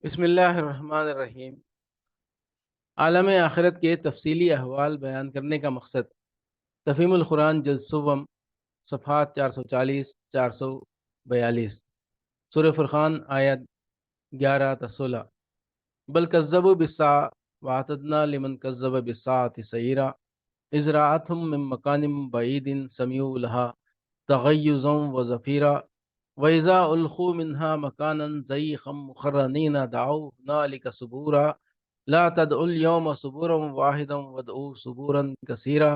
بسم اللہ الرحمن الرحیم۔ عالم آخرت کے تفصیلی احوال بیان کرنے کا مقصد تفہیم القرآن جلد سوم صفحات 440 442 سورہ فرقان آیت 11 تا 16۔ بل کذبوا بالساعة واعتدنا لمن کذب بالساعة سعیرا اذ رأتهم من مکان بعید سمعوا لها تغیظا وزفیرا وإذا ألقوا منها مكانا ضيقا مقرنين دعوا هنالك ثبورا لا تدعوا اليوم ثبورا واحدا وادعوا ثبورا كثيرا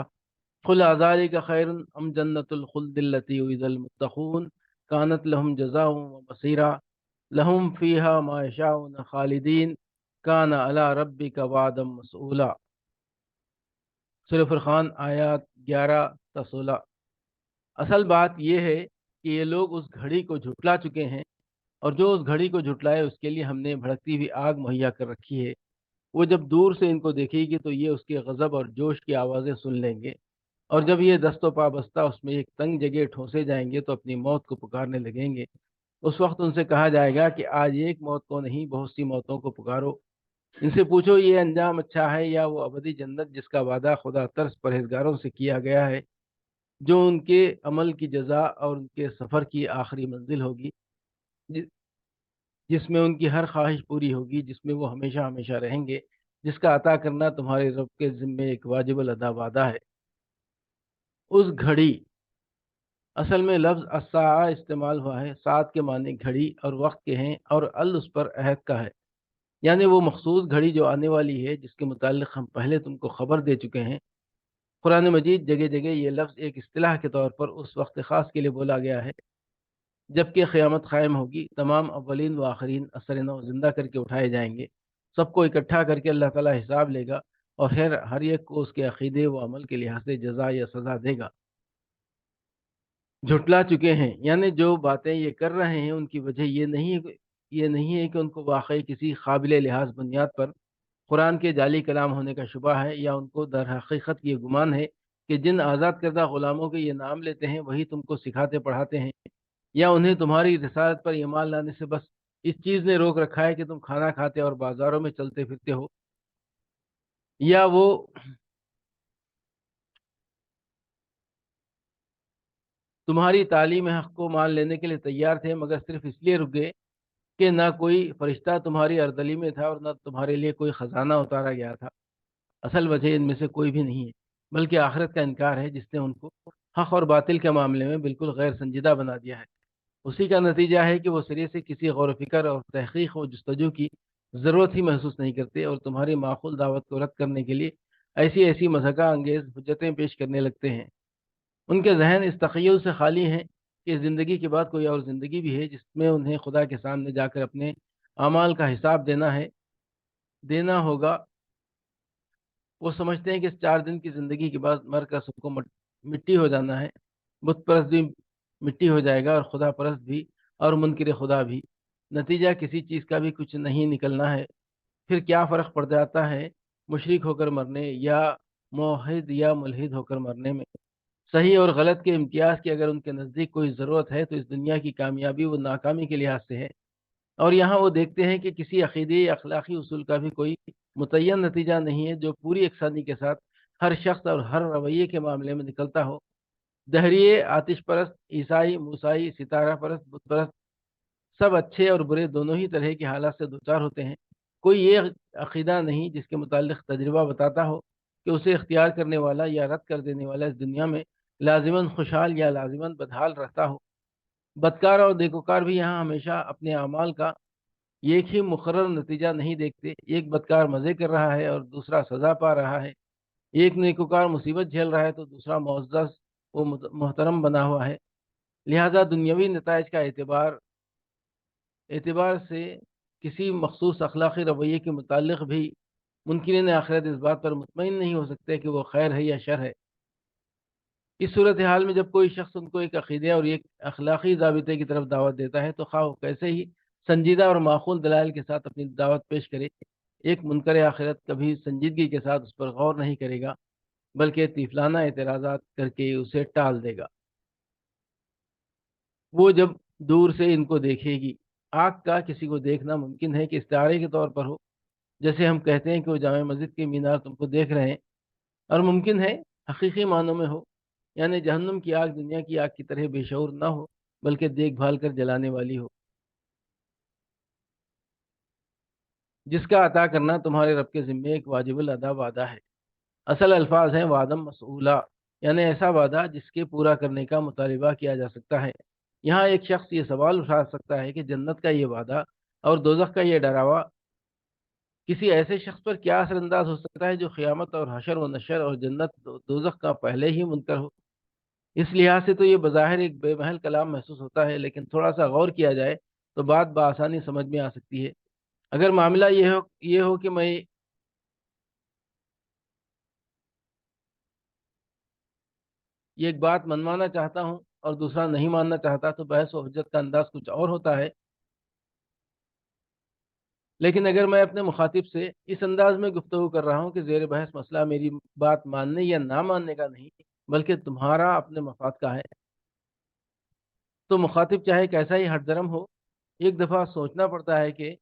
قل أذلك خير أم جنة الخلد التي وعد المتقون كانت لهم جزاء ومصيرا لهم فيها ما يشاءون خالدين كان على ربك وعدا مسئولا۔ سورہ فرقان آیات 11 تا 16۔ اصل بات یہ ہے کہ یہ لوگ اس گھڑی کو جھٹلا چکے ہیں، اور جو اس گھڑی کو جھٹلائے اس کے لیے ہم نے بھڑکتی ہوئی آگ مہیا کر رکھی ہے۔ وہ جب دور سے ان کو دیکھے گی تو یہ اس کے غضب اور جوش کی آوازیں سن لیں گے، اور جب یہ دست و پابستہ اس میں ایک تنگ جگہ ٹھونسے جائیں گے تو اپنی موت کو پکارنے لگیں گے۔ اس وقت ان سے کہا جائے گا کہ آج ایک موت کو نہیں، بہت سی موتوں کو پکارو۔ ان سے پوچھو یہ انجام اچھا ہے یا وہ ابدی جنت جس کا وعدہ خدا ترس پرہیزگاروں سے کیا گیا ہے، جو ان کے عمل کی جزا اور ان کے سفر کی آخری منزل ہوگی، جس میں ان کی ہر خواہش پوری ہوگی، جس میں وہ ہمیشہ ہمیشہ رہیں گے، جس کا عطا کرنا تمہارے رب کے ذمے ایک واجب الادا وعدہ ہے۔ اس گھڑی، اصل میں لفظ الساعہ استعمال ہوا ہے، ساعت کے معنی گھڑی اور وقت کے ہیں، اور اس پر عہد کا ہے، یعنی وہ مخصوص گھڑی جو آنے والی ہے، جس کے متعلق ہم پہلے تم کو خبر دے چکے ہیں۔ قرآن مجید جگہ جگہ یہ لفظ ایک اصطلاح کے طور پر اس وقت خاص کے لیے بولا گیا ہے جبکہ قیامت قائم ہوگی، تمام اولین و آخرین اثر نو زندہ کر کے اٹھائے جائیں گے، سب کو اکٹھا کر کے اللہ تعالیٰ حساب لے گا، اور ہر ایک کو اس کے عقیدے و عمل کے لحاظ سے جزا یا سزا دے گا۔ جھٹلا چکے ہیں، یعنی جو باتیں یہ کر رہے ہیں ان کی وجہ یہ نہیں ہے کہ ان کو واقعی کسی قابل لحاظ بنیاد پر قرآن کے جعلی کلام ہونے کا شبہ ہے، یا ان کو در حقیقت یہ گمان ہے کہ جن آزاد کردہ غلاموں کے یہ نام لیتے ہیں وہی تم کو سکھاتے پڑھاتے ہیں، یا انہیں تمہاری رسالت پر ایمان لانے سے بس اس چیز نے روک رکھا ہے کہ تم کھانا کھاتے اور بازاروں میں چلتے پھرتے ہو، یا وہ تمہاری تعلیم حق کو مان لینے کے لیے تیار تھے مگر صرف اس لیے رک گئے کہ نہ کوئی فرشتہ تمہاری اردلی میں تھا اور نہ تمہارے لیے کوئی خزانہ اتارا گیا تھا۔ اصل وجہ ان میں سے کوئی بھی نہیں ہے، بلکہ آخرت کا انکار ہے جس نے ان کو حق اور باطل کے معاملے میں بالکل غیر سنجیدہ بنا دیا ہے۔ اسی کا نتیجہ ہے کہ وہ سرے سے کسی غور و فکر اور تحقیق و جستجو کی ضرورت ہی محسوس نہیں کرتے، اور تمہاری معقول دعوت کو رد کرنے کے لیے ایسی ایسی مضحکہ انگیز حجتیں پیش کرنے لگتے ہیں۔ ان کے ذہن اس تخیل سے خالی ہیں کہ زندگی کے بعد کوئی اور زندگی بھی ہے جس میں انہیں خدا کے سامنے جا کر اپنے اعمال کا حساب دینا ہوگا۔ وہ سمجھتے ہیں کہ اس 4 دن کی زندگی کے بعد مر کر سب کو مٹی ہو جانا ہے، بت پرست بھی مٹی ہو جائے گا اور خدا پرست بھی اور منکر خدا بھی، نتیجہ کسی چیز کا بھی کچھ نہیں نکلنا ہے۔ پھر کیا فرق پڑ جاتا ہے مشرک ہو کر مرنے یا موحد یا ملحد ہو کر مرنے میں؟ صحیح اور غلط کے امتیاز کی اگر ان کے نزدیک کوئی ضرورت ہے تو اس دنیا کی کامیابی و ناکامی کے لحاظ سے ہے، اور یہاں وہ دیکھتے ہیں کہ کسی عقیدی یا اخلاقی اصول کا بھی کوئی متعین نتیجہ نہیں ہے جو پوری یکسانی کے ساتھ ہر شخص اور ہر رویے کے معاملے میں نکلتا ہو۔ دہریے، آتش پرست، عیسائی، موسائی، ستارہ پرست، بت پرست، سب اچھے اور برے دونوں ہی طرح کے حالات سے دوچار ہوتے ہیں۔ کوئی یہ عقیدہ نہیں جس کے متعلق تجربہ بتاتا ہو کہ اسے اختیار کرنے والا یا رد کر دینے والا اس دنیا میں لازماً خوشحال یا لازماً بدحال رہتا ہو۔ بدکار اور نیکوکار بھی یہاں ہمیشہ اپنے اعمال کا ایک ہی مقرر نتیجہ نہیں دیکھتے۔ ایک بدکار مزے کر رہا ہے اور دوسرا سزا پا رہا ہے، ایک نیکوکار مصیبت جھیل رہا ہے تو دوسرا معزز و محترم بنا ہوا ہے۔ لہذا دنیاوی نتائج کا اعتبار سے کسی مخصوص اخلاقی رویے کے متعلق بھی منکرین آخرت اس بات پر مطمئن نہیں ہو سکتے کہ وہ خیر ہے یا شر ہے۔ اس صورتحال میں جب کوئی شخص ان کو ایک عقیدے اور ایک اخلاقی ضابطے کی طرف دعوت دیتا ہے تو خواہ وہ کیسے ہی سنجیدہ اور معقول دلائل کے ساتھ اپنی دعوت پیش کرے، ایک منکر آخرت کبھی سنجیدگی کے ساتھ اس پر غور نہیں کرے گا، بلکہ طفلانہ اعتراضات کر کے اسے ٹال دے گا۔ وہ جب دور سے ان کو دیکھے گی آنکھ کا کسی کو دیکھنا ممکن ہے کہ استعارے کے طور پر ہو، جیسے ہم کہتے ہیں کہ وہ جامع مسجد کے مینار تم کو دیکھ رہے ہیں، اور ممکن ہے حقیقی معنوں میں ہو، یعنی جہنم کی آگ دنیا کی آگ کی طرح بے شعور نہ ہو بلکہ دیکھ بھال کر جلانے والی ہو، جس کا عطا کرنا تمہارے رب کے ذمے ایک واجب الادا وعدہ ہے۔ اصل الفاظ ہیں وعدم مسئولہ، یعنی ایسا وعدہ جس کے پورا کرنے کا مطالبہ کیا جا سکتا ہے۔ یہاں ایک شخص یہ سوال اٹھا سکتا ہے کہ جنت کا یہ وعدہ اور دوزخ کا یہ ڈراوا کسی ایسے شخص پر کیا اثر انداز ہو سکتا ہے جو قیامت اور حشر و نشر اور جنت و دوزخ کا پہلے ہی منکر ہو۔ اس لحاظ سے تو یہ بظاہر ایک بے محل کلام محسوس ہوتا ہے، لیکن تھوڑا سا غور کیا جائے تو بات بآسانی سمجھ میں آ سکتی ہے۔ اگر معاملہ یہ ہو کہ میں یہ ایک بات منوانا چاہتا ہوں اور دوسرا نہیں ماننا چاہتا، تو بحث و حجت کا انداز کچھ اور ہوتا ہے، لیکن اگر میں اپنے مخاطب سے اس انداز میں گفتگو کر رہا ہوں کہ زیر بحث مسئلہ میری بات ماننے یا نہ ماننے کا نہیں بلکہ تمہارا اپنے مفاد کا ہے، تو مخاطب چاہے کیسا ہی ہٹ درم ہو، ایک دفعہ سوچنا پڑتا ہے کہ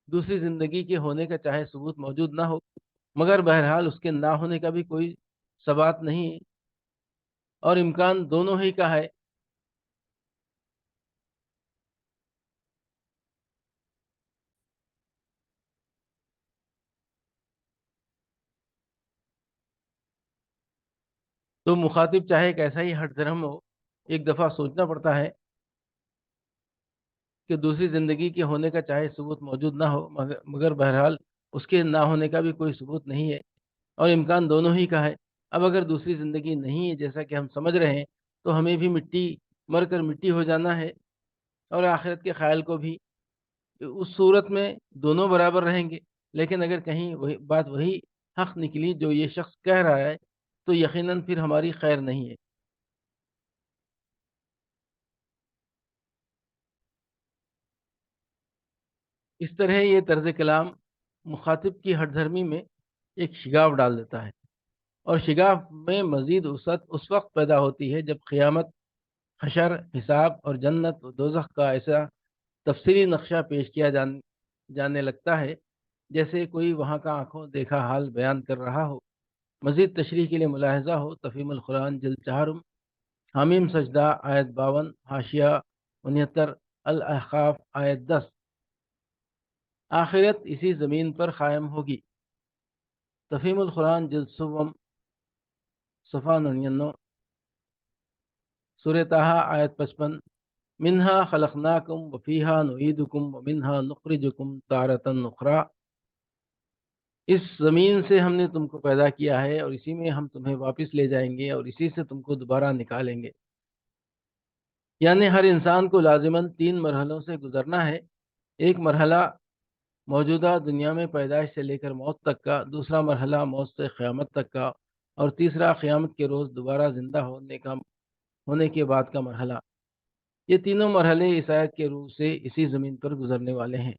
دوسری زندگی کے ہونے کا چاہے ثبوت موجود نہ ہو، مگر بہرحال اس کے نہ ہونے کا بھی کوئی ثبات نہیں، اور امکان دونوں ہی کا ہے۔ تو مخاطب چاہے کیسا ہی ہٹ درم ہو، ایک دفعہ سوچنا پڑتا ہے کہ دوسری زندگی کے ہونے کا چاہے ثبوت موجود نہ ہو، مگر بہرحال اس کے نہ ہونے کا بھی کوئی ثبوت نہیں ہے، اور امکان دونوں ہی کا ہے۔ اب اگر دوسری زندگی نہیں ہے جیسا کہ ہم سمجھ رہے ہیں، تو ہمیں بھی مر کر مٹی ہو جانا ہے، اور آخرت کے خیال کو بھی۔ اس صورت میں دونوں برابر رہیں گے، لیکن اگر کہیں بات وہی حق نکلی جو یہ شخص کہہ رہا ہے، تو یقیناً پھر ہماری خیر نہیں ہے۔ اس طرح یہ طرز کلام مخاطب کی ہٹ دھرمی میں ایک شگاف ڈال دیتا ہے، اور شگاف میں مزید وسعت اس وقت پیدا ہوتی ہے جب قیامت، حشر، حساب اور جنت و دوزخ کا ایسا تفصیلی نقشہ پیش کیا جانے لگتا ہے جیسے کوئی وہاں کا آنکھوں دیکھا حال بیان کر رہا ہو۔ مزید تشریح کے لیے ملاحظہ ہو تفہیم القرآن جلد 4، حامیم سجدہ آیت 52، حاشیہ 69، الاحقاف آیت 10۔ آخرت اسی زمین پر قائم ہوگی، تفہیم القرآن جلد 7، صفحہ 99، سورہ طٰہٰ آیت 55، منہا خلقناکم وفیہا نعیدکم ومنہا نخرجکم تارۃ اخری۔ اس زمین سے ہم نے تم کو پیدا کیا ہے اور اسی میں ہم تمہیں واپس لے جائیں گے اور اسی سے تم کو دوبارہ نکالیں گے۔ یعنی ہر انسان کو لازماً 3 مرحلوں سے گزرنا ہے۔ ایک مرحلہ موجودہ دنیا میں پیدائش سے لے کر موت تک کا، دوسرا مرحلہ موت سے قیامت تک کا، اور تیسرا قیامت کے روز دوبارہ زندہ ہونے کے بعد کا مرحلہ۔ یہ تینوں مرحلے اس آیت کے روح سے اسی زمین پر گزرنے والے ہیں۔